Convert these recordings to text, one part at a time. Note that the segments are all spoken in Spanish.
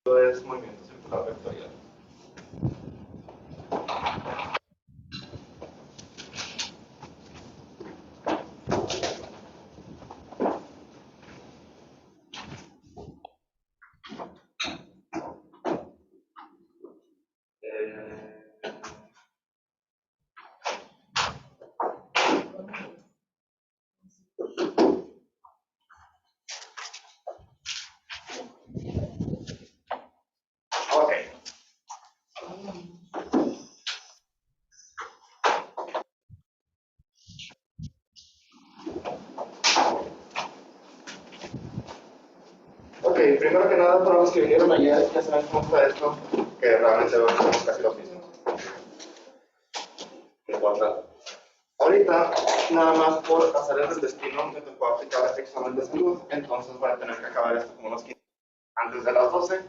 es movimiento circular vectorial. Ok, primero que nada, para los que vinieron ayer, ya saben cómo está esto, que realmente somos casi los mismos. No importa. Ahorita, nada más por hacer el destino, me tocó aplicar este examen de salud, entonces voy a tener que acabar esto como unos 15 antes de las 12.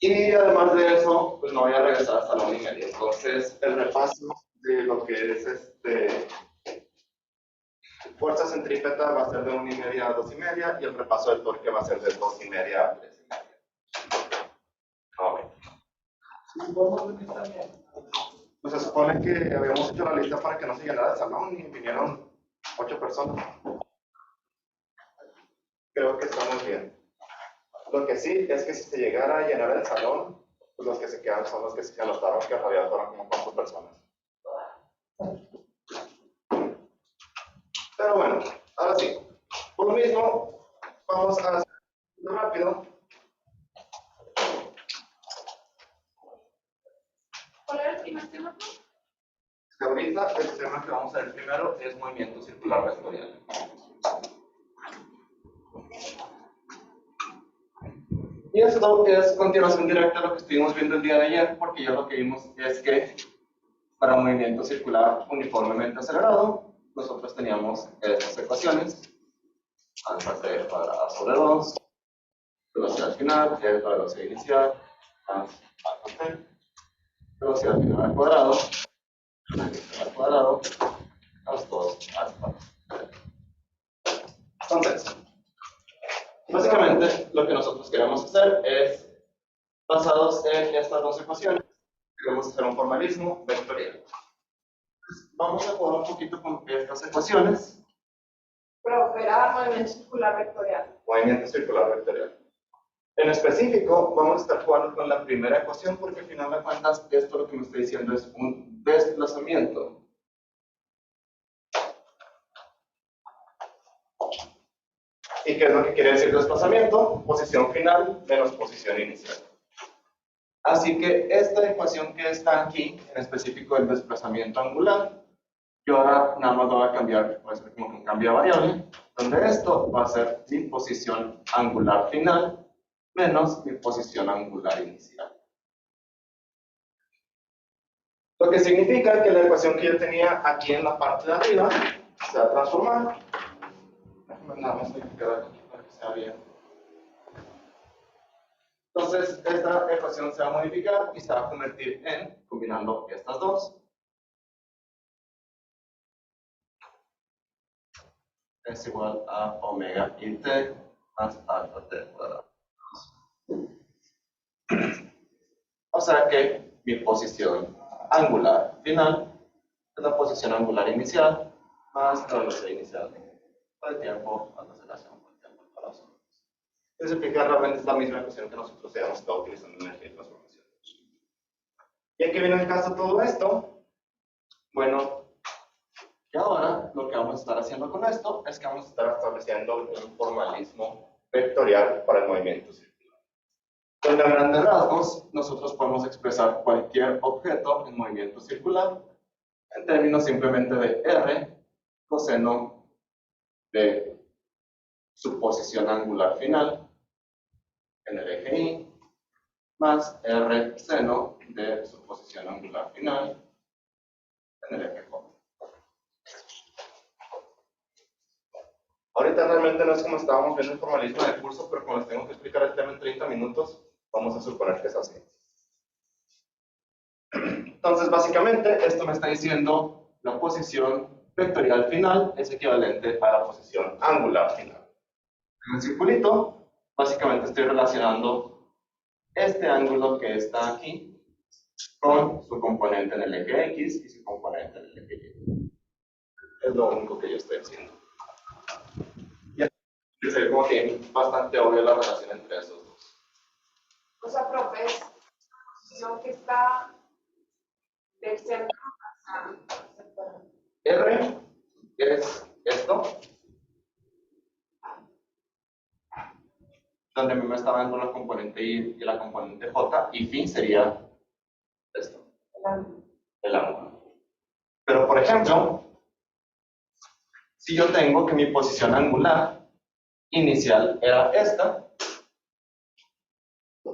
Y además de eso, pues no voy a regresar hasta la 1:30. Entonces, el repaso de lo que es fuerza centrípeta va a ser de 1:30 a 2:30 y el repaso del torque va a ser de 2:30 a 3:30. Pues se supone que habíamos hecho la lista para que no se llenara el salón y vinieron 8 personas. Creo que estamos bien. Lo que sí es que si se llegara a llenar el salón, pues los que se quedan son los que se anotaron, que en realidad fueron como 4 personas. Pero bueno, ahora sí. Por lo mismo, vamos a hacer rápido. ¿Cuál era el primer tema? Ahorita el tema que vamos a ver primero es movimiento circular vectorial. Y esto es continuación directa a lo que estuvimos viendo el día de ayer, porque ya lo que vimos es que para un movimiento circular uniformemente acelerado, nosotros teníamos estas ecuaciones: alfa t cuadrada sobre 2, velocidad final, que es la velocidad inicial, más alfa t, velocidad final al cuadrado, más 2 alfa t. Entonces, básicamente lo que nosotros queremos hacer es, basados en estas dos ecuaciones, queremos hacer un formalismo vectorial. Vamos a jugar un poquito con estas ecuaciones. Pero era movimiento circular vectorial. Movimiento circular vectorial. En específico, vamos a estar jugando con la primera ecuación porque al final de cuentas esto lo que me está diciendo es un desplazamiento. ¿Y qué es lo que quiere decir desplazamiento? Posición final menos posición inicial. Así que esta ecuación que está aquí, en específico el desplazamiento angular, yo ahora nada más lo voy a cambiar, voy a hacer como que un cambio de variable, donde esto va a ser mi posición angular final menos mi posición angular inicial. Lo que significa que la ecuación que yo tenía aquí en la parte de arriba se va a transformar. Déjame nada más modificar aquí para que sea bien. Entonces, esta ecuación se va a modificar y se va a convertir en, combinando estas dos, es igual a omega i t más alfa t cuadrado. O sea que mi posición angular final es la posición angular inicial más la velocidad inicial por el tiempo más la aceleración por el tiempo al cuadrado. Es decir, que realmente es la misma ecuación que nosotros ya hemos estado utilizando en energía de transformación. ¿Y aquí viene el caso de todo esto? Bueno, y ahora lo que vamos a estar haciendo con esto es que vamos a estar estableciendo un formalismo vectorial para el movimiento circular. Donde a grandes rasgos nosotros podemos expresar cualquier objeto en movimiento circular en términos simplemente de R coseno de su posición angular final en el eje Y más R seno de su posición angular final en el eje J. Ahorita realmente no es como estábamos viendo el formalismo del curso, pero como les tengo que explicar el tema en 30 minutos, vamos a suponer que es así. Entonces, básicamente, esto me está diciendo la posición vectorial final es equivalente a la posición angular final. En el circulito Básicamente estoy relacionando este ángulo que está aquí con su componente en el eje X y su componente en el eje Y. Es lo único que yo estoy haciendo. Ya se ve como que bastante obvio la relación entre esos dos. O sea, profe, es lo que está del centro hacia R es esto, donde a mí me está dando la componente Y y la componente J, y phi sería esto, el ángulo. Pero, por ejemplo, si yo tengo que mi posición angular inicial era esta,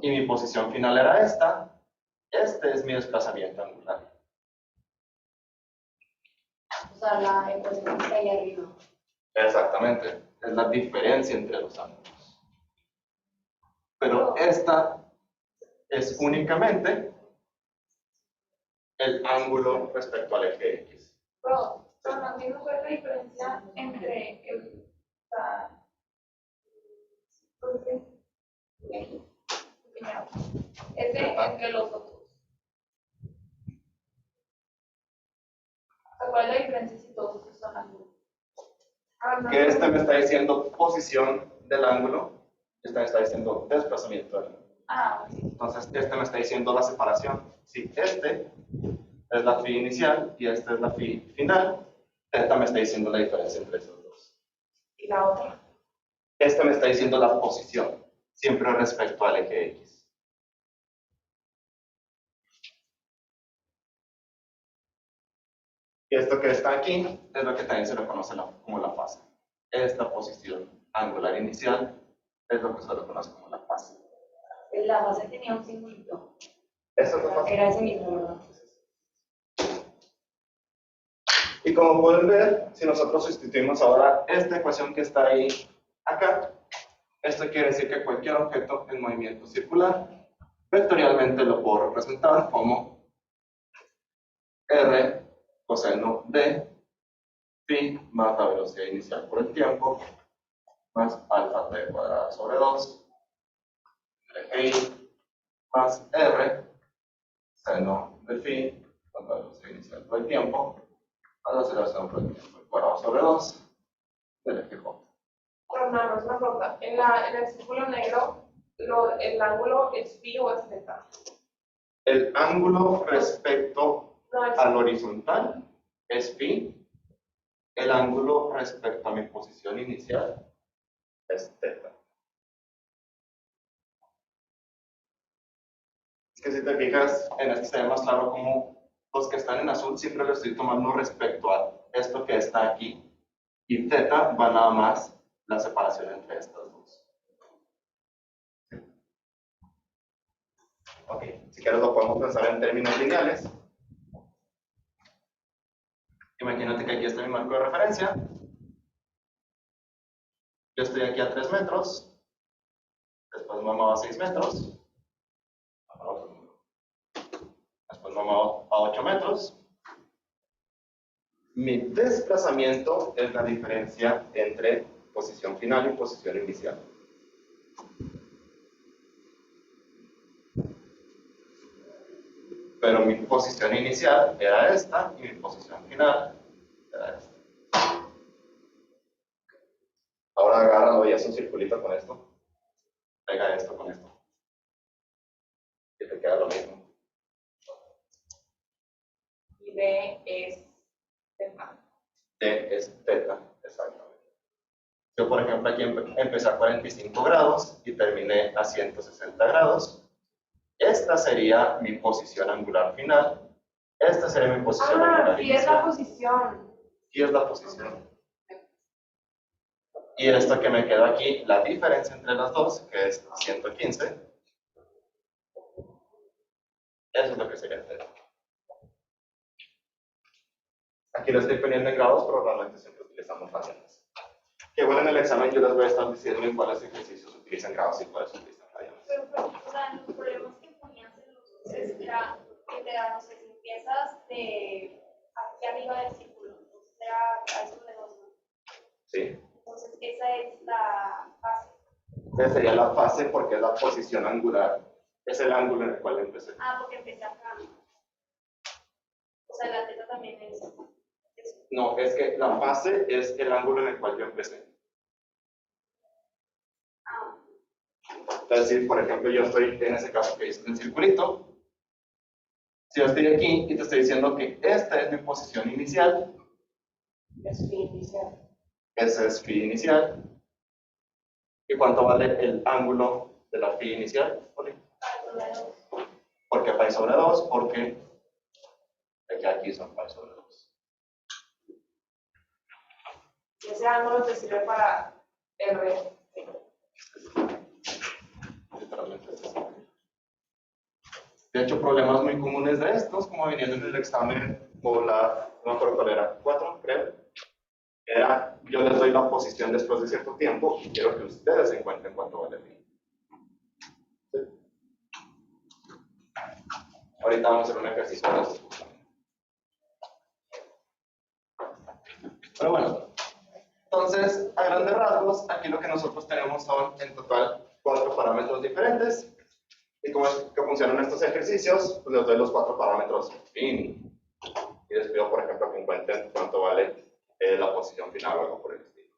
y mi posición final era esta, este es mi desplazamiento angular. O sea, la ecuación que está ahí arriba. Exactamente, es la diferencia entre los ángulos. Pero esta es únicamente el ángulo respecto al eje X. Pero no entiendo cuál es la diferencia entre entre los otros. ¿Cuál es la diferencia si todos estos son ángulos? Que este me está diciendo posición del ángulo, este me está diciendo desplazamiento del ángulo. Entonces, este me está diciendo la separación. Si este es la phi inicial y este es la phi final, esta me está diciendo la diferencia entre esos dos. ¿Y la otra? Esta me está diciendo la posición, siempre respecto al eje X. Y esto que está aquí es lo que también se le conoce como la fase. Esta posición angular inicial es lo que se le conoce como la fase. La base tenía un simbolito. Esta es la fase. Era ese mismo, ¿verdad? Y como pueden ver, si nosotros sustituimos ahora esta ecuación que está ahí acá, esto quiere decir que cualquier objeto en movimiento circular, vectorialmente lo puedo representar como R coseno de phi más la velocidad inicial por el tiempo, más alfa t cuadrada sobre 2, I más R seno de phi más la velocidad inicial por el tiempo, más la aceleración por el tiempo cuadrado sobre 2 del eje J. Pero nada más una pregunta. En el círculo negro, ¿el ángulo es phi o es θ? El ángulo respecto No, es al horizontal es phi, el ángulo respecto a mi posición inicial es θ. Es que si te fijas, en este se ve más claro como los que están en azul siempre lo estoy tomando respecto a esto que está aquí, y θ va nada más la separación entre estas dos. Ok, si quieres lo podemos pensar en términos lineales. Imagínate que aquí está mi marco de referencia. Yo estoy aquí a 3 metros, después me muevo a 6 metros, después me muevo a 8 metros. Mi desplazamiento es la diferencia entre posición final y posición inicial. Pero mi posición inicial era esta y mi posición final era esta. Ahora agárralo y haz un circulito con esto. Pega esto con esto. Y te queda lo mismo. y D es θ. T es θ, exactamente. Yo, por ejemplo, aquí empecé a 45 grados y terminé a 160 grados. Esta sería mi posición angular final. Esta sería mi posición angular Sí es la inicial. posición. Y es la posición. Y esto que me quedó aquí, la diferencia entre las dos, que es 115, eso es lo que sería θ. Aquí lo estoy poniendo en grados, pero realmente siempre utilizamos radianes. Que bueno, en el examen yo les voy a estar diciendo en cuáles ejercicios utilizan grados y cuáles utilizan radianes. Pero, o sea, los problemas que ponías en los dos era que te dan, no sé, si empiezas de aquí arriba del círculo, entonces era a eso de 2, ¿no? ¿Sí? Entonces, esa es la base. Esa sería la fase porque es la posición angular. Es el ángulo en el cual empecé. Ah, porque empecé acá. O sea, la teta también es. No, es que la fase es el ángulo en el cual yo empecé. Ah, Es decir, por ejemplo, yo estoy en ese caso que hice el circulito. Si yo estoy aquí y te estoy diciendo que esta es mi posición inicial, Es fi inicial. ese es phi inicial. ¿Y cuánto vale el ángulo de la phi inicial? ¿Por qué pi sobre 2? Porque aquí son pi sobre 2. Y ese ángulo te sirve para R. Literalmente es así. De hecho, problemas muy comunes de estos, como venían en el examen, o no me acuerdo cuál era, 4, creo, era, yo les doy la posición después de cierto tiempo y quiero que ustedes encuentren cuánto vale phi. ¿Sí? Ahorita vamos a hacer un ejercicio de eso. Pero bueno, entonces, a grandes rasgos, aquí lo que nosotros tenemos son en total 4 parámetros diferentes. ¿Y cómo es que funcionan estos ejercicios? Pues les doy los 4 parámetros fin. Y les pido, por ejemplo, que encuentren cuánto vale la posición final o algo por el estilo.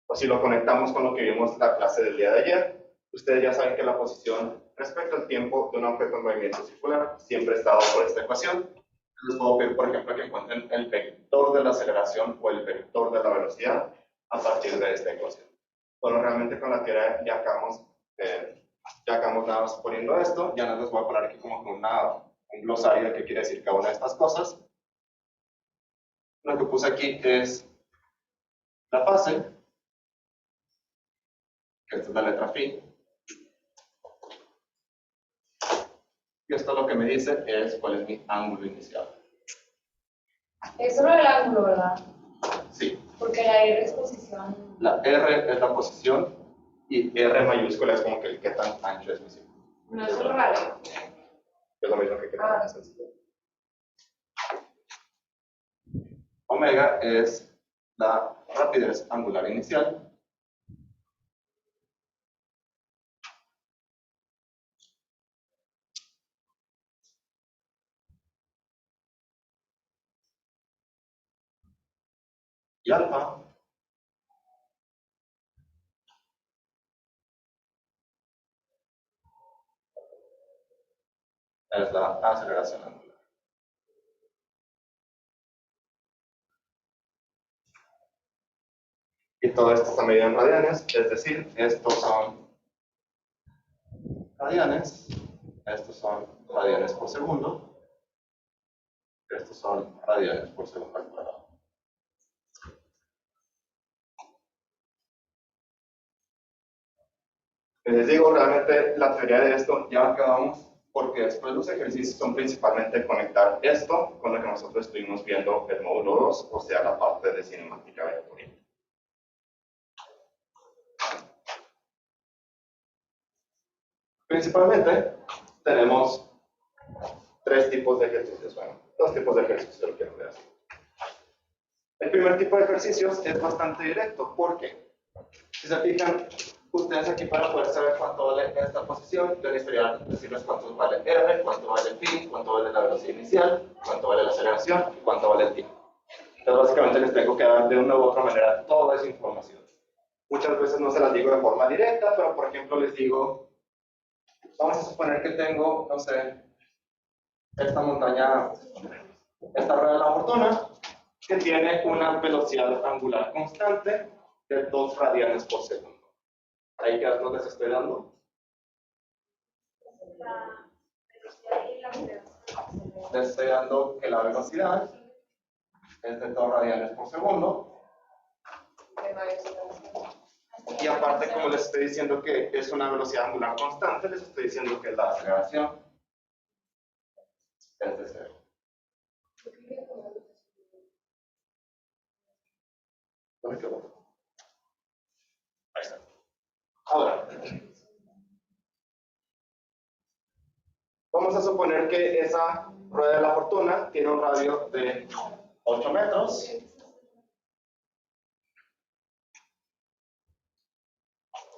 O si lo conectamos con lo que vimos en la clase del día de ayer, ustedes ya saben que la posición respecto al tiempo de un objeto en movimiento circular siempre está dado por esta ecuación. Les puedo pedir, por ejemplo, que encuentren el vector de la aceleración o el vector de la velocidad a partir de esta ecuación. Bueno, realmente con la teoría ya acabamos nada más poniendo esto. Ya no les voy a poner aquí como un glosario de qué quiere decir cada una de estas cosas. Lo que puse aquí es la fase, que esta es la letra phi. Y esto lo que me dice es cuál es mi ángulo inicial. Es solo el ángulo, ¿verdad? Sí. Porque la R es posición. La R es la posición y R mayúscula es como que qué tan ancho es mi círculo. No es el radio. Es lo mismo que qué tan ancho es. Omega es la rapidez angular inicial. Y alfa es la aceleración angular. Y todo esto está medido en radianes, es decir, estos son radianes, estos son radianes por segundo, estos son radianes por segundo al cuadrado. Les digo, realmente la teoría de esto ya acabamos porque después los ejercicios son principalmente conectar esto con lo que nosotros estuvimos viendo el módulo 2, o sea, la parte de cinemática vectorial. Principalmente tenemos 3 tipos de ejercicios, bueno, 2 tipos de ejercicios lo quiero ver así. El primer tipo de ejercicios es bastante directo, porque si se fijan, ustedes aquí para poder saber cuánto vale esta posición, yo necesitaría decirles cuánto vale R, cuánto vale el phi, cuánto vale la velocidad inicial, cuánto vale la aceleración y cuánto vale el tiempo. Entonces básicamente les tengo que dar de una u otra manera toda esa información. Muchas veces no se las digo de forma directa, pero por ejemplo les digo, vamos a suponer que tengo, no sé, esta montaña, esta rueda de la fortuna, que tiene una velocidad angular constante de 2 radianes por segundo. ¿Ahí qué datos les estoy dando? la velocidad y la aceleración. Les estoy dando que la velocidad es de 2 radianes por segundo. Y aparte, como les estoy diciendo que es una velocidad angular constante, les estoy diciendo que la aceleración es de 0. ¿Dónde quedó? Ahí está. Ahora, vamos a suponer que esa rueda de la fortuna tiene un radio de 8 metros.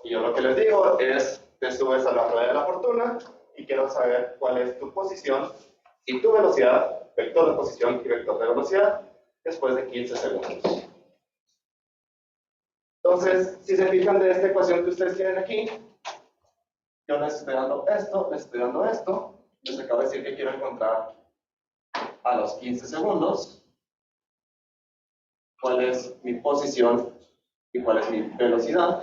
Y yo lo que les digo es, te subes a la rueda de la fortuna y quiero saber cuál es tu posición y tu velocidad, vector de posición y vector de velocidad, después de 15 segundos. Entonces, si se fijan de esta ecuación que ustedes tienen aquí, yo les estoy dando esto, les estoy dando esto, les acabo de decir que quiero encontrar a los 15 segundos cuál es mi posición y cuál es mi velocidad.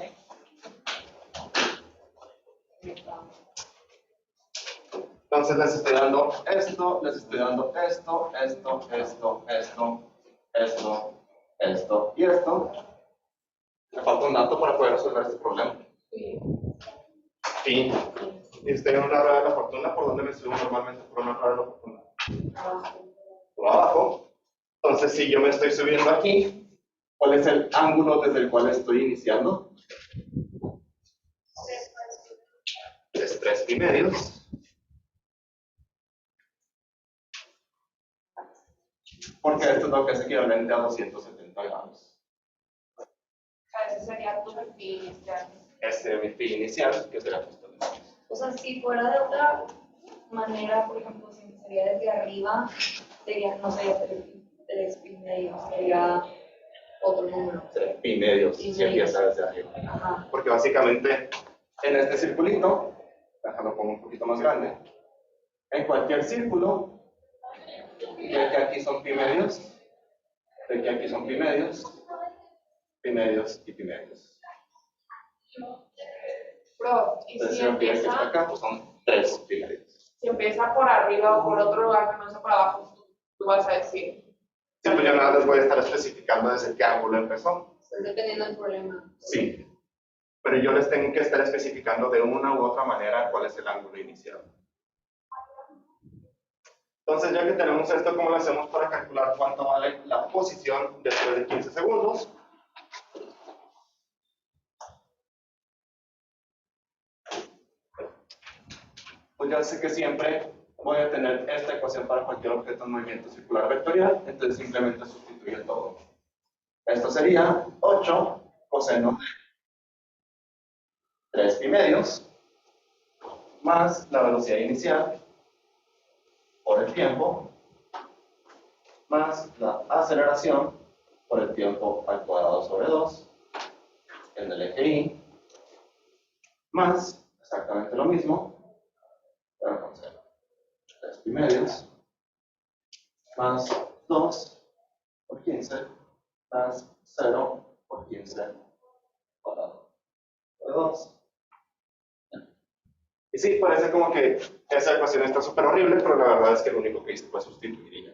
Entonces les estoy dando esto, les estoy dando esto, esto, esto, esto, esto, esto y esto. Me falta un dato para poder resolver este problema. Fin. Y estoy en una rueda de la fortuna. ¿Por dónde me subo normalmente por una rueda de la fortuna? Por abajo. Entonces, si yo me estoy subiendo aquí, ¿cuál es el ángulo desde el cual estoy iniciando? Es 3,5. Porque esto es lo que es equivalente a 270 grados. Ese sería tu fin inicial. Este es mi fin inicial, que sería justo el mismo. O sea, si fuera de otra manera, por ejemplo, si empezaría desde arriba, sería, no sería 3,5, sería otro número. 3,5 si empieza desde arriba. Ajá. Porque básicamente en este circulito, déjalo pongo un poquito más grande, en cualquier círculo, de que aquí son pi medios, de que aquí son pi medios y pi medios. Bro, y Entonces, si si lo quieres que está empieza, acá, pues son 3 pi medios. si empieza por arriba o por otro lugar que no sea por abajo, tú vas a decir. Sí, pues yo nada les voy a estar especificando desde qué ángulo empezó. Dependiendo del problema. Sí, pero yo les tengo que estar especificando de una u otra manera cuál es el ángulo inicial. Entonces, ya que tenemos esto, ¿cómo lo hacemos para calcular cuánto vale la posición después de 15 segundos? Pues ya sé que siempre voy a tener esta ecuación para cualquier objeto en movimiento circular vectorial, entonces simplemente sustituyo todo. Esto sería 8 coseno de 3 pi medios más la velocidad inicial por el tiempo más la aceleración por el tiempo al cuadrado sobre 2 en el eje Y más exactamente lo mismo, pero con 0. 3 pi medios más 2 por 15 más 0 por 15 cuadrado sobre 2. Y sí, parece como que esa ecuación está súper horrible, pero la verdad es que lo único que hice fue sustituir y ya.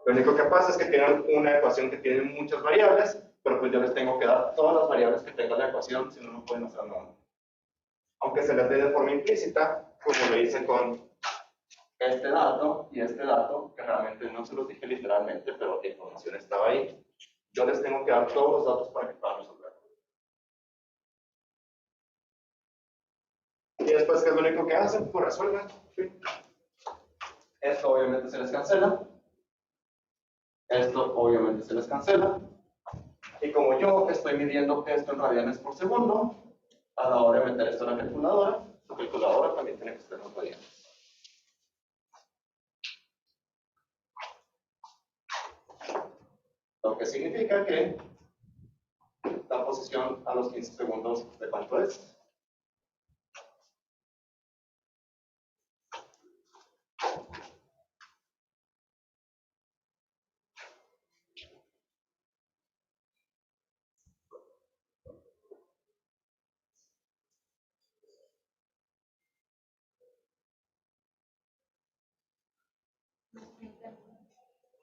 Lo único que pasa es que tienen una ecuación que tiene muchas variables, pero pues yo les tengo que dar todas las variables que tenga la ecuación, si no, no pueden hacer nada. Aunque se les dé de forma implícita, como lo hice con este dato y este dato, que realmente no se los dije literalmente, pero la información estaba ahí. Yo les tengo que dar todos los datos para que puedan resolver. Y después, ¿qué es lo único que hacen? Pues resuelven. ¿Sí? Esto obviamente se les cancela. Esto obviamente se les cancela. Y como yo estoy midiendo esto en radianes por segundo, a la hora de meter esto en la calculadora también tiene que ser en radianes. Lo que significa que la posición a los 15 segundos, ¿de cuánto es?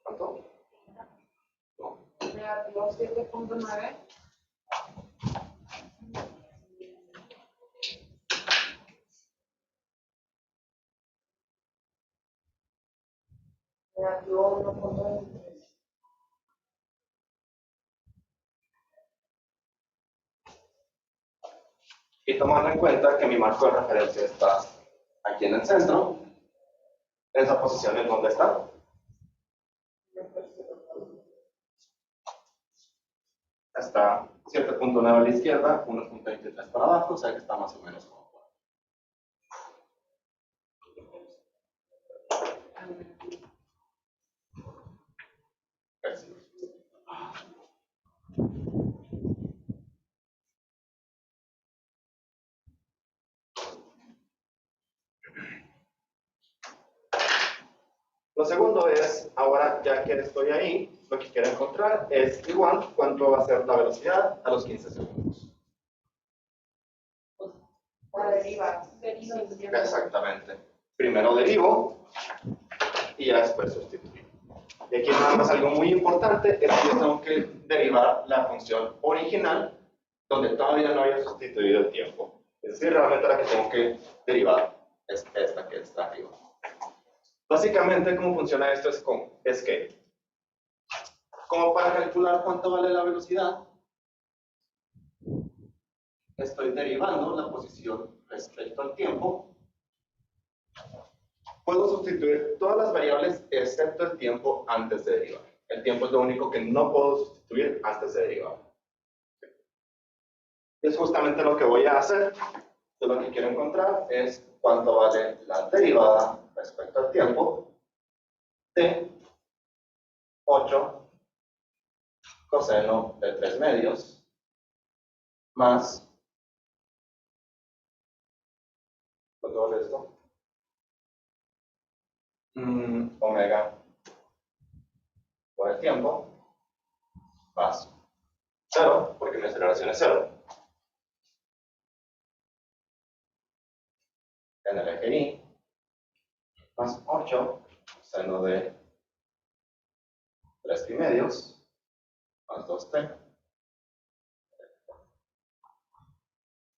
¿Cuánto? No. Negativo 7,9. Negativo 1,23. Y tomando en cuenta que mi marco de referencia está aquí en el centro, esa posición es donde está. hasta cierto punto 9 a la izquierda, 1.23 para abajo, o sea que está más o menos como por ahí. Lo segundo es, ahora ya que estoy ahí, lo que quiero encontrar es igual cuánto va a ser la velocidad a los 15 segundos. Para derivar. Exactamente. Primero derivo y ya después sustituyo. Y aquí nada más algo muy importante es que yo tengo que derivar la función original donde todavía no había sustituido el tiempo. Es decir, realmente la que tengo que derivar es esta que está arriba. Básicamente, cómo funciona esto es que, como para calcular cuánto vale la velocidad, estoy derivando la posición respecto al tiempo. Puedo sustituir todas las variables excepto el tiempo antes de derivar. El tiempo es lo único que no puedo sustituir antes de derivar. Es justamente lo que voy a hacer. Yo lo que quiero encontrar es cuánto vale la derivada respecto al tiempo de 8 coseno de 3 medios más, ¿cuánto vale esto? Omega por el tiempo más 0, porque mi aceleración es 0, en el eje Y, más 8 seno de 3 pi medios más 2t,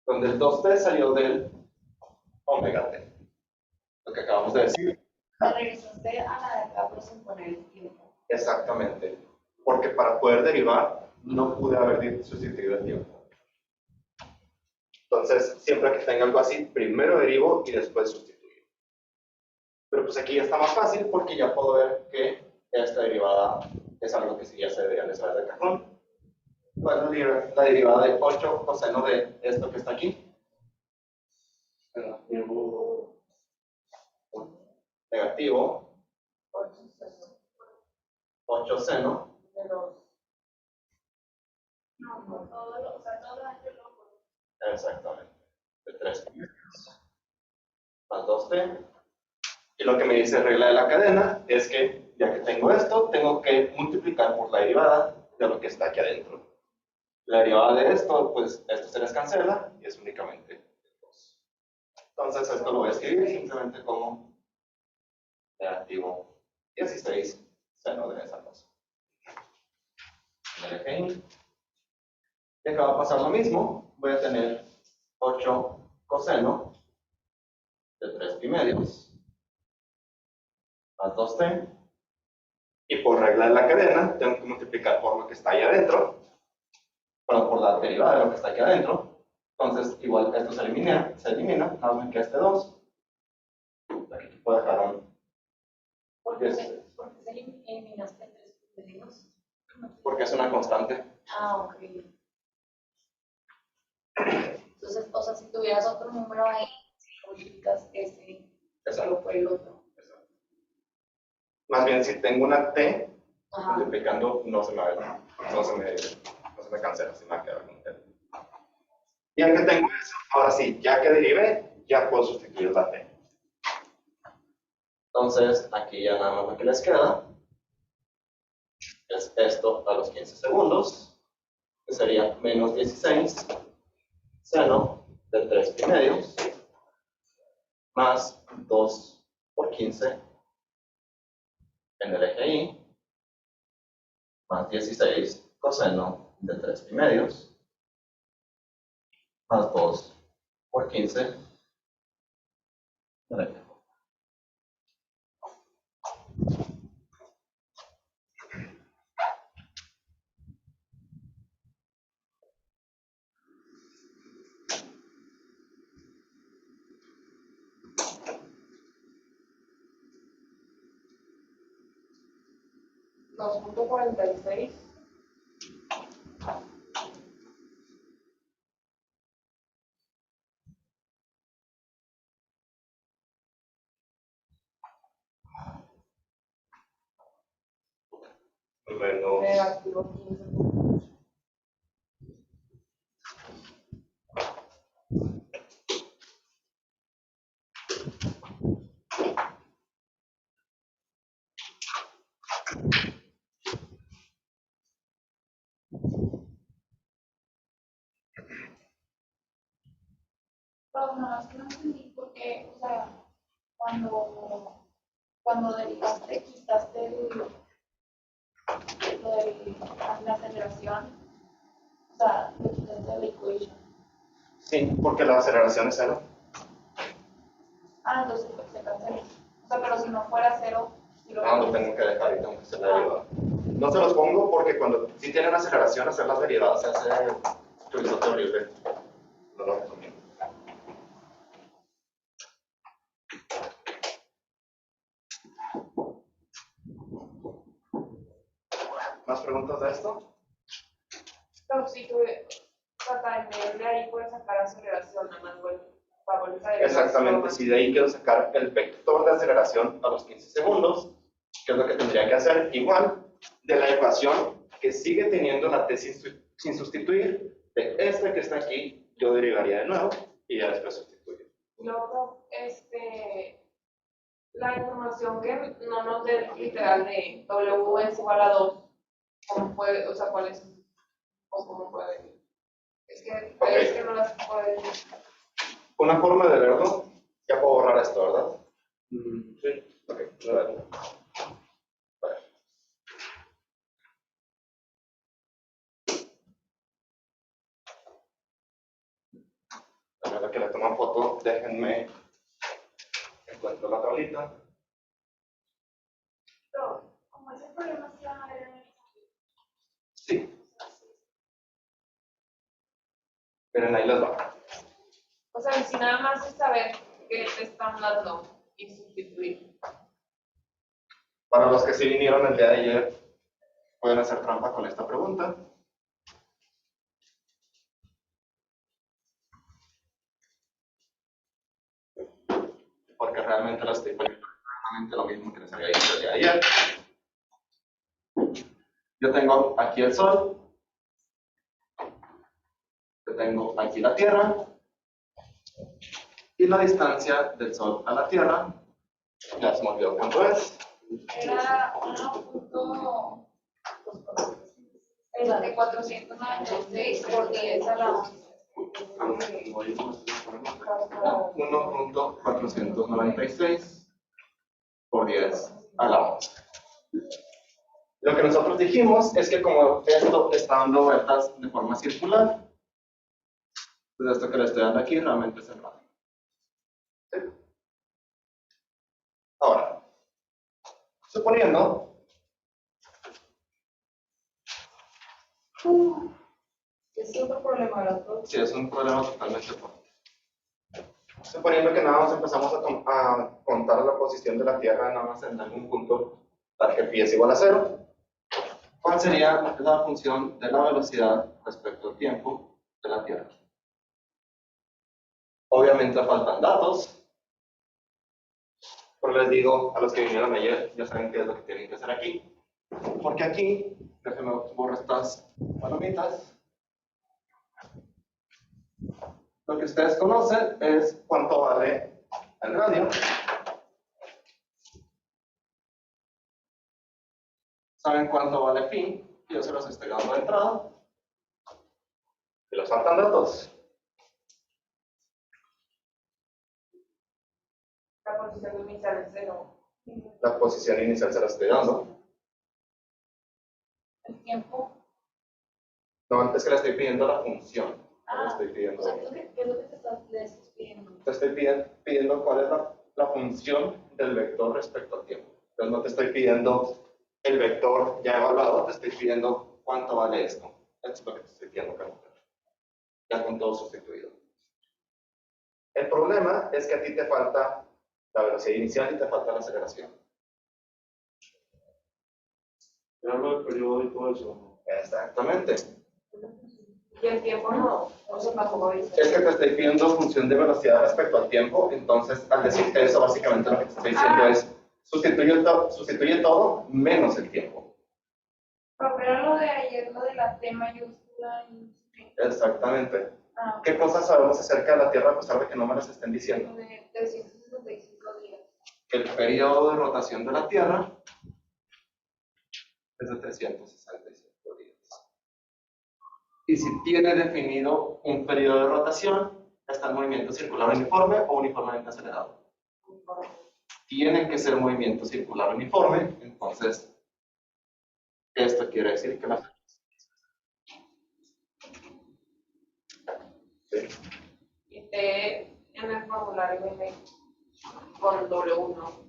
donde el 2t salió del omega t, lo que acabamos de decir. Me regresaste a la de acá, pero sin poner el tiempo. Exactamente, porque para poder derivar no pude haber sustituido el tiempo. Entonces, siempre que tenga algo así, primero derivo y después sustituyo. Pero pues aquí ya está más fácil porque ya puedo ver que esta derivada es algo que sí ya se debería de saber de cajón. Bueno, la derivada de 8 coseno de esto que está aquí. Negativo 8 seno No, todo lo, o sea, todo lo antes lo. exactamente de 3 más 2t. Y lo que me dice regla de la cadena es que ya que tengo esto, tengo que multiplicar por la derivada de lo que está aquí adentro. La derivada de esto, pues esto se les cancela y es únicamente 2. Entonces esto lo voy a escribir simplemente como negativo 16 seno de esa cosa. En el eje Y. Y acá va a pasar lo mismo. Voy a tener 8 coseno de 3 pi medios más 2t. Y por regla de la cadena, tengo que multiplicar por lo que está ahí adentro. Bueno, por la derivada de lo que está aquí adentro. Entonces, igual esto se elimina, nada más me queda este 2. Aquí puedo dejar un. ¿Por qué se eliminaste el 3 medios? Porque es una constante. Ah, ok. Entonces, o sea, si tuvieras otro número ahí, si multiplicas ese, solo por el otro. Exacto. Más bien, si tengo una t, Ajá. multiplicando no se me va no se me cancela, se me va a quedar con t. Ya que tengo eso, ahora sí, ya que derivé, ya puedo sustituir la t. Entonces, aquí ya nada más lo que les queda es esto a los 15 segundos, que sería menos 16 seno de 3 pi medios más 2 por 15 en el eje Y más 16 coseno de 3 pi medios más 2 por 15 en el eje Y. menos negativo 15. Pero no, es que no entendí porque, o sea, cuando derivaste, quitaste la aceleración, o sea, lo quitaste de la equation. Sí, porque la aceleración es cero. Ah, entonces pues, se cancela. O sea, pero si no fuera cero, si lo No, lo tengo que dejar y tengo que hacer la derivada. No se los pongo porque cuando sí tienen aceleración, hacer las derivadas se hace chorizote horrible. No lo recomiendo. ¿Más preguntas de esto? Pero si tú, o sea, también de ahí puedes sacar aceleración, nada más para volver a Exactamente, si de ahí quiero sacar el vector de aceleración a los 15 segundos, ¿qué es lo que tendría que hacer? Igual, de la ecuación que sigue teniendo la t sin sustituir, de este que está aquí, yo derivaría de nuevo y ya después sustituyo. Luego, la información que no nos dé literal de W es igual a 2, ¿cómo puede, o sea, cuál es, o cómo puede venir? Es que no las puede decir. Una forma de verlo, ya puedo borrar esto, ¿verdad? Sí. Ok, a ver. Vale. A la que le toman foto, déjenme encuentro la tablita. Pero, como ese problema se van a ver en el Sí. Miren, ahí les va. O sea, si nada más es saber qué te están dando y sustituir. Para los que sí vinieron el día de ayer, pueden hacer trampa con esta pregunta. Porque realmente la estoy poniendo exactamente lo mismo que les había dicho el día de ayer. Yo tengo aquí el Sol. Yo tengo aquí la Tierra. Y la distancia del Sol a la Tierra, ya se me olvidó cuánto es. Era 1.496 por 10 a la 11. 1.496 por 10 a la 11. Lo que nosotros dijimos es que como esto está dando vueltas de forma circular, pues esto que le estoy dando aquí realmente es el radio. ¿Sí? Ahora, suponiendo Es otro problema, ¿verdad? si es un problema totalmente fuerte. Suponiendo que nada más empezamos a contar la posición de la Tierra nada más en algún punto para que pi es igual a 0, ¿cuál sería la función de la velocidad respecto al tiempo de la Tierra? Obviamente faltan datos, pero les digo a los que vinieron ayer, ya saben qué es lo que tienen que hacer aquí. Porque aquí, déjenme borrar estas palomitas. Lo que ustedes conocen es cuánto vale el radio. Saben cuánto vale pi, yo se los estoy dando de entrada. Y les faltan datos. La posición inicial es 0. La posición inicial se la estoy dando. El tiempo. No, es que le estoy pidiendo la función. No le Ah, estoy pidiendo. O sea, ¿qué es lo que le estás pidiendo? Te estoy pidiendo cuál es la función del vector respecto al tiempo. Entonces no te estoy pidiendo el vector ya evaluado, te estoy pidiendo cuánto vale esto. Esto es lo que te estoy pidiendo, Carlos. Ya con todo sustituido. El problema es que a ti te falta la velocidad inicial y te falta la aceleración. Yo hablo del periodo y todo eso. Exactamente. Y el tiempo no se tampoco dice. Es que te estoy pidiendo función de velocidad respecto al tiempo, entonces al decirte eso, básicamente lo que te estoy diciendo es sustituye todo menos el tiempo. Pero era lo de ayer, lo de la T mayúscula y Exactamente. ah, ¿Qué cosas sabemos acerca de la Tierra a pesar de que no me las estén diciendo? lo de 365 días. Que el periodo de rotación de la Tierra es de 365 días. Y si tiene definido un periodo de rotación, está en movimiento circular uniforme o uniformemente acelerado. Tiene que ser movimiento circular uniforme, entonces esto quiere decir que la... Sí. Y T en el formulario viene con W1.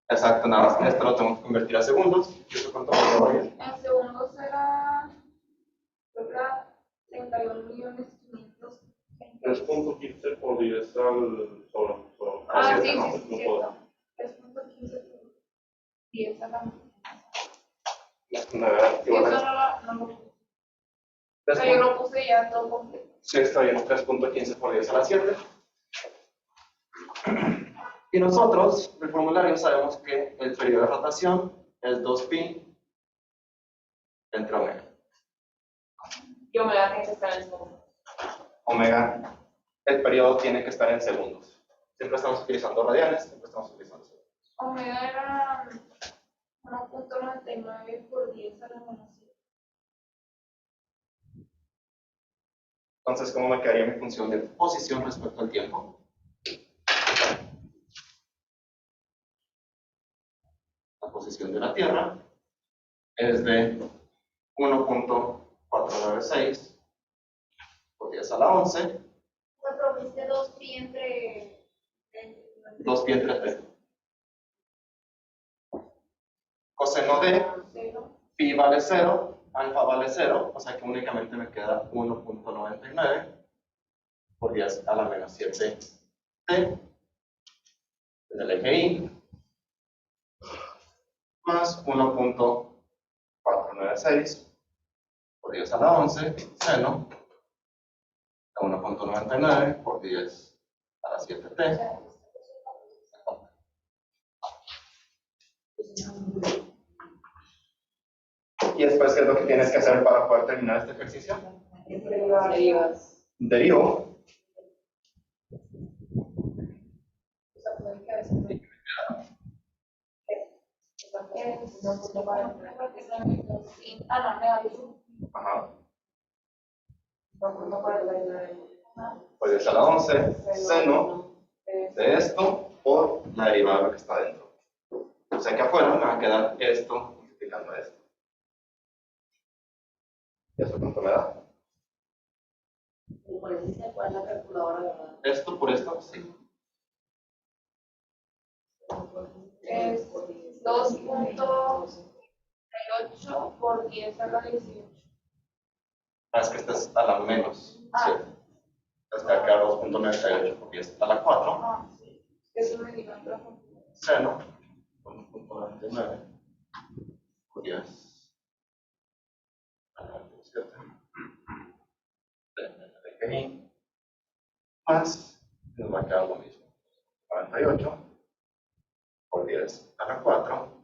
Exacto, nada más que esto lo tengo que convertir a segundos. ¿Y eso cuánto me va a ir? En segundos era, creo que era 31.500.000. 3.15 por 10 al sobre. Ah, siete, sí, ¿no? sí, sí, cierto. 3.15 por 10 a la Déjame ver, Sí, igual eso es- no lo puse. O sea, yo lo puse ya todo completo. Sí, está bien, 3.15 por 10 a la 7. Y nosotros, del formulario, sabemos que el periodo de rotación es 2pi entre omega. Yo me la tengo que estar en segundo. Omega, el periodo tiene que estar en segundos. Siempre estamos utilizando radianes, siempre estamos utilizando segundos. Omega era 1.99 por 10 a la menos 7. Entonces, ¿cómo me quedaría mi función de posición respecto al tiempo? La posición de la Tierra es de 1.496 por 10 a la 11, Me proviste 2pi entre 2pi entre t. Coseno de pi vale 0, alfa vale 0, o sea que únicamente me queda 1.99 por 10 a la menos 7 t en el eje y más 1.496 por 10 a la 11 seno de 1.99 por 10 a la 7t. Y después, ¿qué es lo que tienes que hacer para poder terminar este ejercicio? Derivas. Derivo. Ah, no, negativo. Ajá. 1.49. Por 10 a la 11 seno de esto por la derivada de lo que está dentro. O sea que afuera me va a quedar esto multiplicando esto. ¿Y eso cuánto me da? Esto por esto, sí. Es 2.8 por 10 a la 18. Ah, es que esta es a la menos Ah. 7. Entonces me va a quedar 2.98 por 10 a la 4. Ah, sí. Eso me dijo en otra forma. Seno 1.99 por 10 a la 27. Más, nos va a quedar lo mismo. 48 por 10 a la 4,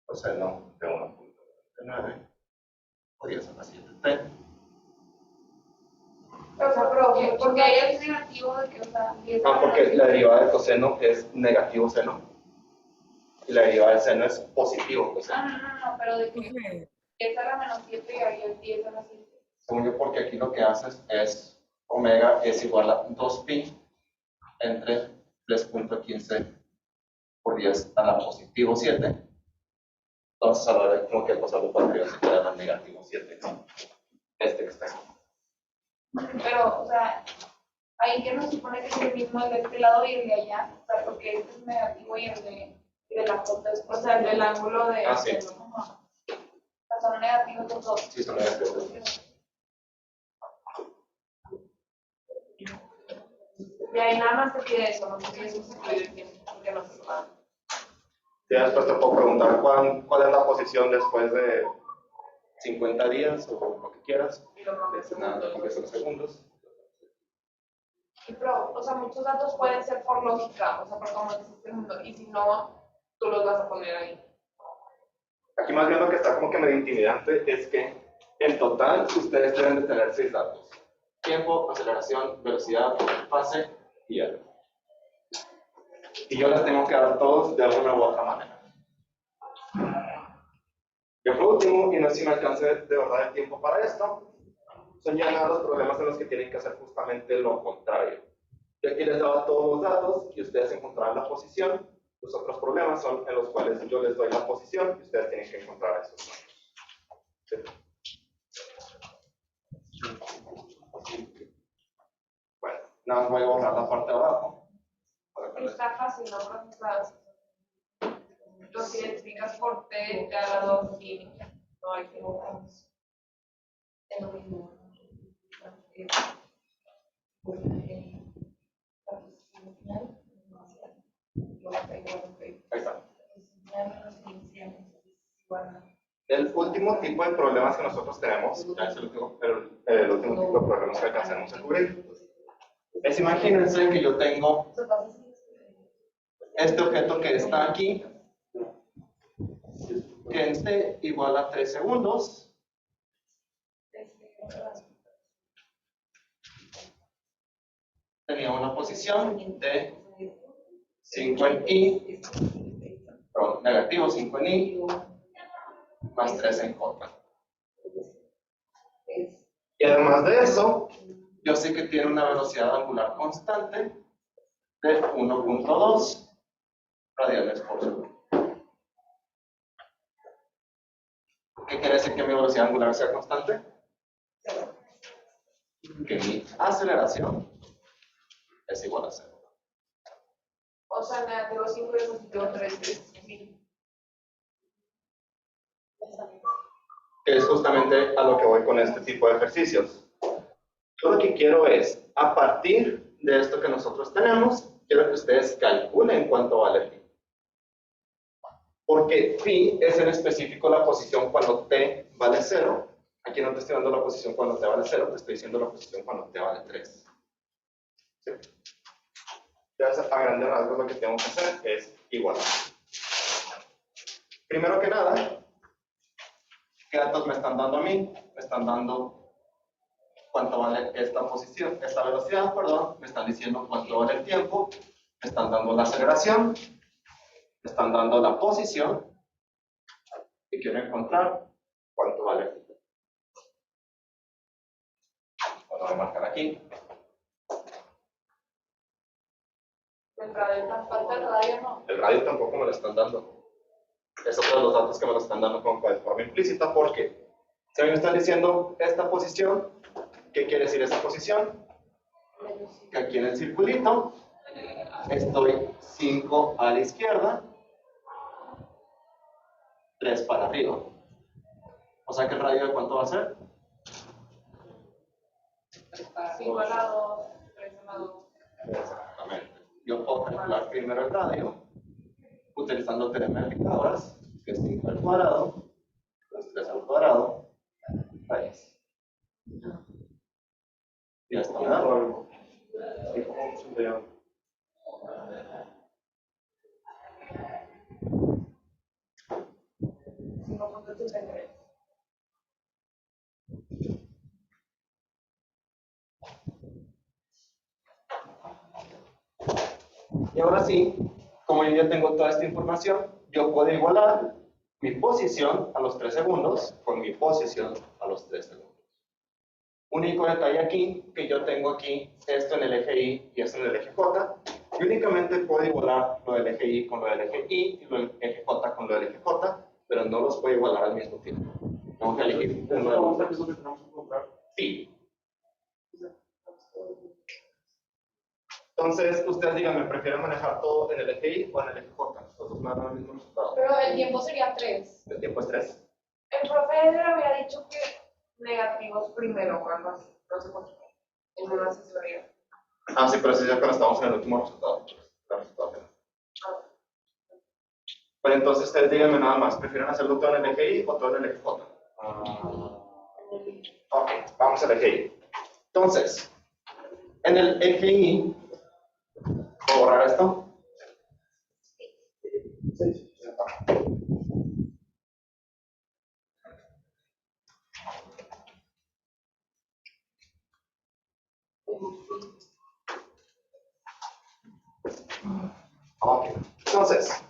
coseno de 1.99 por 10 a la 7t. Pero, porque ahí es negativo de que, o sea, 10 a Ah, la porque menos la derivada de coseno es negativo seno. Y la derivada de seno es positivo coseno. no, pero de que 10 a la menos 7 y ahí es 10 a la 7. Según yo, porque aquí lo que haces es omega es igual a 2pi entre 3.15 por 10 a la positivo 7. Entonces, a la hora de como que pasarlo para arriba se queda la negativo 7. Este que está aquí. Pero, o sea, ahí que nos supone que es el mismo el de este lado y el de allá, o sea, porque este es negativo y el de la foto es, o sea, el del ángulo de Ah, sí. este, ¿no? O sea, son negativos los dos. Sí, son negativos. Y ahí nada más te pide eso, no sé si eso se incluye el tiempo, porque no se va. Ya después te puedo preguntar cuál es la posición después de 50 días o lo que quieras. Y lo cambias en Nada, segundos. cambias en segundos. Pero, o sea, muchos datos pueden ser por lógica, o sea, por cómo existe el mundo, y si no, tú los vas a poner ahí. Aquí más bien lo que está como que medio intimidante es que en total ustedes deben de tener 6 datos. Tiempo, aceleración, velocidad, fase y R. Y yo les tengo que dar todos de alguna u otra manera. Y por último, y no sé si me alcance de verdad el tiempo para esto, son ya los problemas en los que tienen que hacer justamente lo contrario. Yo aquí les daba todos los datos y ustedes encontrarán la posición. Los otros problemas son en los cuales yo les doy la posición y ustedes tienen que encontrar esos datos. ¿Sí? Bueno, nada más voy a borrar la parte de abajo. Para que les- Está fácil, ¿no? Por ejemplo, los identificas por T, te da 2 y no hay que borrar. Es lo mismo. Ahí está. El último tipo de problemas que nosotros tenemos, ya es el último tipo de problemas que alcanzamos a cubrir, es imagínense que yo tengo este objeto que está aquí, que esté igual a 3 segundos, tenía una posición de 5 en i, perdón, negativo 5 en i, más 3 en j. Y además de eso, yo sé que tiene una velocidad angular constante de 1.2 radianes por segundo. ¿Qué quiere decir que mi velocidad angular sea constante? Que mi aceleración es igual a 0. O sea, negativo 5 y positivo 3 es 1000. Que es justamente a lo que voy con este tipo de ejercicios. Yo lo que quiero es, a partir de esto que nosotros tenemos, quiero que ustedes calculen cuánto vale pi. Porque pi es en específico la posición cuando t vale 0. Aquí no te estoy dando la posición cuando t vale 0, te estoy diciendo la posición cuando t vale 3. ¿Sí? Entonces, a grandes rasgos lo que tengo que hacer es igualar. Primero que nada, ¿qué datos me están dando a mí? Me están dando cuánto vale esta posición, esta velocidad, perdón, me están diciendo cuánto vale el tiempo, me están dando la aceleración, me están dando la posición y quiero encontrar cuánto vale el tiempo. Voy a marcar aquí. El radio tampoco, el radio no. El radio tampoco me lo están dando. Es otro de los datos que me lo están dando como de forma implícita porque si a mí me están diciendo esta posición, ¿qué quiere decir esa posición? Que aquí en el circulito estoy 5 a la izquierda, 3 para arriba. O sea que el radio de cuánto va a ser? 5 al lado, 3 al lado. Exactamente. Yo puedo calcular primero el radio utilizando teorema de Pitágoras, que es 5 al cuadrado, más 3 al cuadrado, 6. Ya está, ¿verdad? Y ahora sí, como yo ya tengo toda esta información, yo puedo igualar mi posición a los 3 segundos con mi posición a los 3 segundos. Único detalle aquí, que yo tengo aquí esto en el eje Y y esto en el eje J, y únicamente puedo igualar lo del eje Y con lo del eje Y y lo del eje J con lo del eje J, pero no los puedo igualar al mismo tiempo. Tengo que elegir uno de los dos. Sí. Entonces, ustedes díganme, ¿prefieren manejar todo en el eje Y o en el eje J? Los dos me dan el mismo resultado. Pero el tiempo sería 3. El tiempo es 3. El profe le había dicho que negativos primero o algo así. No sé por qué. En una asesoría. Ah, sí, pero sí, ya cuando estamos en el último resultado. El resultado final. Pues entonces, ustedes díganme nada más, ¿prefieren hacerlo todo en el eje Y o todo en el eje J? Ok, vamos al eje Y. Entonces, en el eje Y, ¿puedo borrar esto? Sí. Entonces,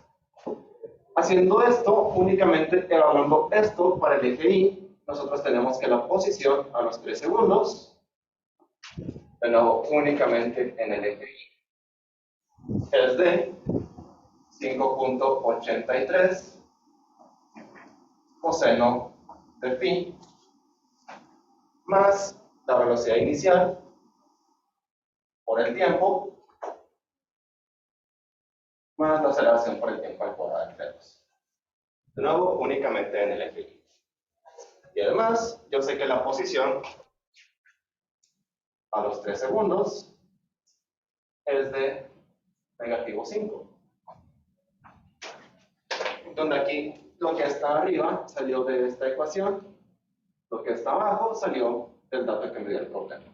haciendo esto, únicamente evaluando esto para el eje Y, nosotros tenemos que la posición a los 3 segundos, de nuevo, únicamente en el eje Y, es de 5.83 coseno de phi más la velocidad inicial por el tiempo más la aceleración por el tiempo al cuadrado entre dos. De nuevo, únicamente en el eje Y. Y además, yo sé que la posición a los 3 segundos es de -5. Donde aquí lo que está arriba salió de esta ecuación, lo que está abajo salió del dato que me dio el problema.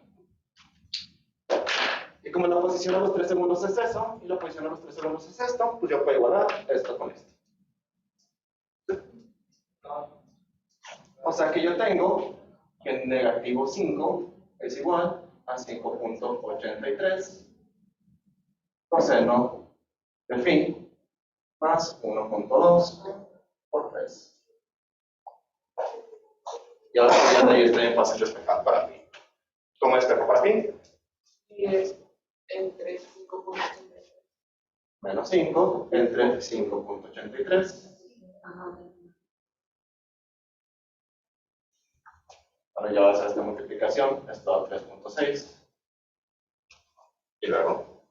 Y como la posición a los 3 segundos es eso, y la posición a los 3 segundos es esto, pues yo puedo igualar esto con esto. O sea que yo tengo que -5 es igual a 5.83 coseno de phi más 1.2 por 3. Y ahora ya de ahí está bien fácil de despejar para mí. ¿Cómo despejo para mí? Y es entre 5.83. Menos 5 entre 5.83. Ahora ya va a hacer esta multiplicación, esto da 3.6. Y luego,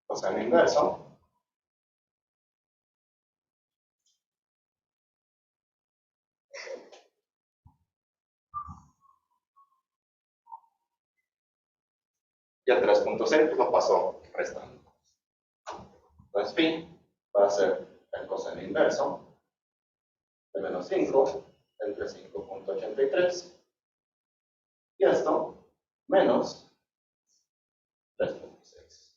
coseno inverso. Y el 3.6 pues lo paso restando. Entonces phi va a ser el coseno inverso de menos 5 entre 5.83 y esto menos 3.6.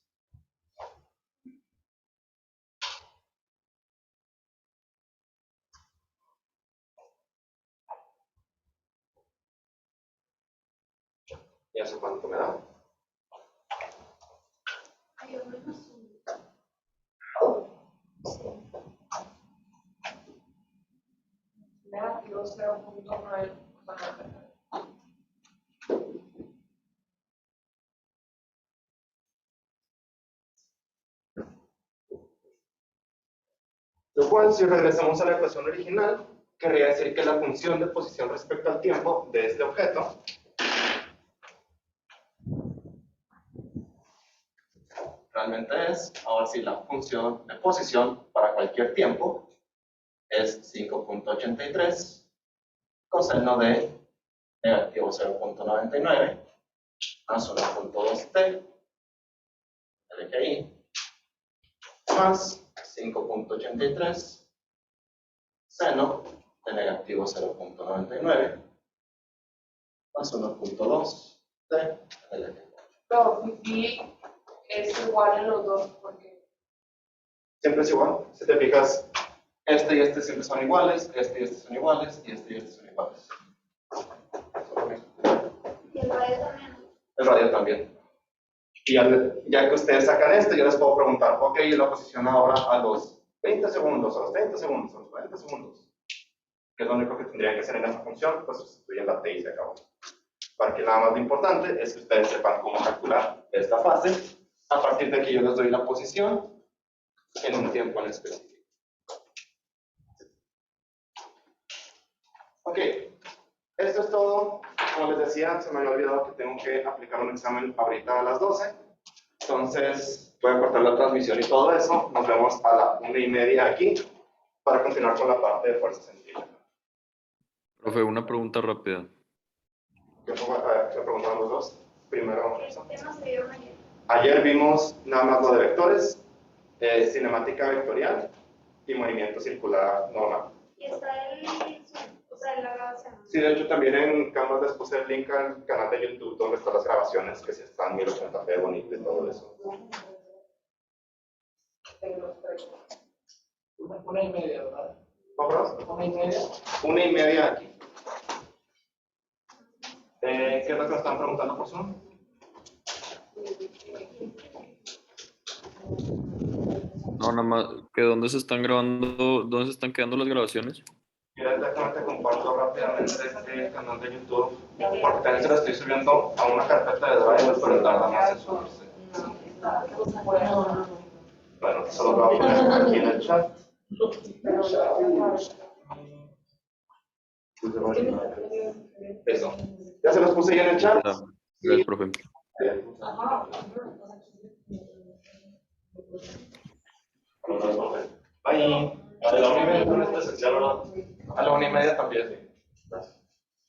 ¿Y eso cuánto me da? Negativo 0.9. Lo cual, si regresamos a la ecuación original, querría decir que la función de posición respecto al tiempo de este objeto realmente es, ahora sí, la función de posición para cualquier tiempo es 5.83 coseno de negativo 0.99 más 1.2t el eje Y más 5.83 seno de negativo 0.99 más 1.2 t el eje Y. Pero phi es igual en los dos porque Siempre es igual, si te fijas, este y este siempre son iguales, este y este son iguales, y este son iguales. Y el radio también. El radio también. Y ya que ustedes sacan esto, yo les puedo preguntar, ok, la posición ahora a los 20 segundos, a los 30 segundos, a los 40 segundos. Que es lo único que tendrían que hacer en esa función, pues sustituyen la t y se acabó. Para que nada más lo importante es que ustedes sepan cómo calcular esta fase, a partir de que yo les doy la posición en un tiempo en específico. Ok, esto es todo. Como les decía, se me había olvidado que tengo que aplicar un examen ahorita a las 12. Entonces, voy a cortar la transmisión y todo eso. Nos vemos a la 1:30 aquí para continuar con la parte de fuerza centrífuga. Profe, una pregunta rápida. ¿Qué preguntaron los dos? Primero, ¿Qué temas se dieron ayer? ayer vimos nada más lo de vectores, cinemática vectorial y movimiento circular normal. Y está o sea, la grabación. Sí, de hecho también en Canvas les puse el link al canal de YouTube donde están las grabaciones, que sí están 1080p bonito y todo eso. Una y media, ¿verdad? ¿Vamos? 1:30. 1:30 aquí. ¿Qué es lo que me están preguntando por Zoom? No, nada más, que dónde se están grabando, dónde se están quedando las grabaciones. Mira, déjame te comparto rápidamente el canal de YouTube, porque también se lo estoy subiendo a una carpeta de Drive, pero tarda más en subirse. Bueno, se lo voy a poner aquí en el chat. Eso. ¿Ya se los puse ya en el chat? Gracias, profe. Bye. A la 1:30 no es presencial, ¿verdad? A la 1:30 también, sí. Gracias.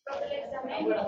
Profe, el examen